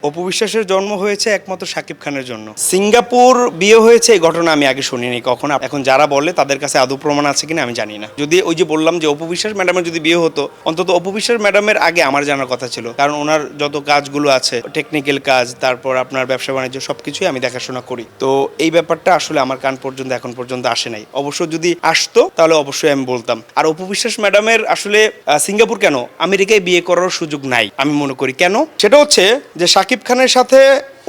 অপু বিশ্বাসের জন্ম হয়েছে একমাত্র শাকিব খানের জন্য। সিঙ্গাপুর বিয়ে হয়েছে এই ঘটনা আমি আগে শুনিনি কখনো। এখন যারা বলে তাদের কাছে আদৌ প্রমাণ আছে কিনা আমি জানি না। যদি ওই যে বললাম যে অপু বিশ্বাস ম্যাডামের যদি বিয়ে হতো, অন্তত অপু বিশ্বাস ম্যাডামের আগে আমার জানার কথা ছিল, কারণ ওনার যত কাজগুলো আছে, টেকনিক্যাল কাজ, তারপর আপনার ব্যবসা বাণিজ্য সবকিছুই আমি দেখাশোনা করি। তো এই ব্যাপারটা আসলে আমার কান পর্যন্ত এখন পর্যন্ত আসে নাই। অবশ্য যদি আসতো তাহলে অবশ্যই আমি বলতাম। আর অপু বিশ্বাস ম্যাডামের আসলে সিঙ্গাপুর কেন, আমেরিকায় বিয়ে করার সুযোগ নাই আমি মনে করি। কেন? সেটা হচ্ছে যে শাকিব খানের সাথে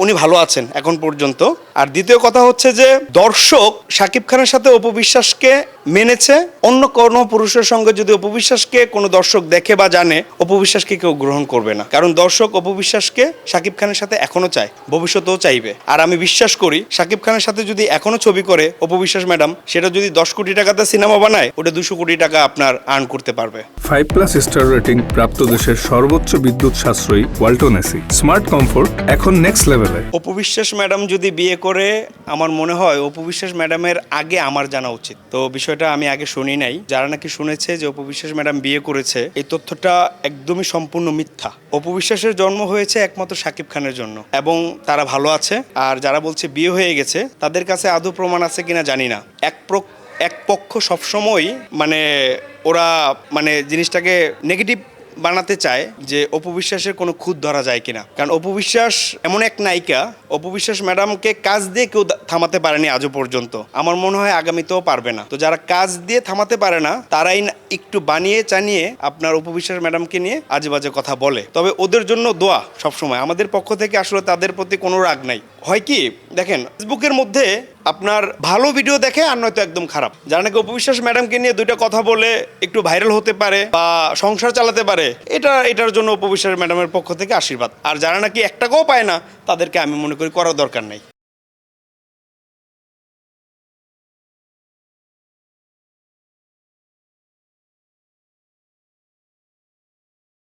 উনি ভালো আছেন এখন পর্যন্ত। আর দ্বিতীয় কথা হচ্ছে যে দর্শক শাকিব খানের সাথে অপু বিশ্বাসকে মেনেছে। অন্য কোনো পুরুষের সঙ্গে যদি অপু বিশ্বাসকে কোনো দর্শক দেখে বা জানে, অপু বিশ্বাসকে কেউ গ্রহণ করবে না, কারণ দর্শক অপু বিশ্বাসকে শাকিব খানের সাথে এখনো চায়, ভবিষ্যতেও চাইবে। আর আমি বিশ্বাস করি শাকিব খানের সাথে যদি এখনো ছবি করে অপু বিশ্বাস ম্যাডাম, সেটা যদি 10 কোটি টাকাতে সিনেমা বানায়, ওটা 200 কোটি টাকা আপনার আর্ন করতে পারবে। 5+ স্টার রেটিং প্রাপ্ত দেশের সর্বোচ্চ বিদ্যুৎ সাশ্রয়ী ওয়ালটন এসি স্মার্ট কমফোর্ট এখন নেক্সট লেভেলে। অপু বিশ্বাস ম্যাডাম যদি বিয়ে করে, আমার মনে হয় অপু বিশ্বাস ম্যাডামের আগে আমার জানা উচিত। তো বিষয়টা আমি আগে শুনি নাই। যারা নাকি শুনেছে যে অপু বিশ্বাস ম্যাডাম বিয়ে করেছে, এই তথ্যটা একদমই সম্পূর্ণ মিথ্যা। অপু বিশ্বাসের জন্ম হয়েছে একমাত্র শাকিব খানের জন্য এবং তারা ভালো আছে। আর যারা বলছে বিয়ে হয়ে গেছে, তাদের কাছে আদৌ প্রমাণ আছে কিনা জানি না। এক পক্ষ সবসময় ওরা জিনিসটাকে নেগেটিভ বানাতে চায় যে অপু বিশ্বাসের কোনো খুঁত ধরা যায় কিনা। কারণ অপু বিশ্বাস এমন এক নায়িকা, অপু বিশ্বাস ম্যাডামকে কাজ দিয়ে কেউ থামাতে পারেনি আজও পর্যন্ত। আমার মনে হয় আগামীতেও পারবে না। তো যারা কাজ দিয়ে থামাতে পারে না, তারাই একটু বানিয়ে চানিয়ে আপনার অপু বিশ্বাস ম্যাডামকে নিয়ে আজে বাজে কথা বলে। তবে ওদের জন্য দোয়া সবসময় আমাদের পক্ষ থেকে। আসলে তাদের প্রতি কোনো রাগ নাই। হয় কি দেখেন, ফেসবুকের মধ্যে আপনার ভালো ভিডিও দেখে আর নয়তো একদম খারাপ। যারা নাকি অপু বিশ্বাস ম্যাডামকে নিয়ে দুইটা কথা বলে একটু ভাইরাল হতে পারে বা সংসার চালাতে পারে, এটার জন্য অপু বিশ্বাস ম্যাডামের পক্ষ থেকে আশীর্বাদ। আর যারা নাকি এক টাকাও পায় না, তাদেরকে আমি মনে করি করার দরকার নাই।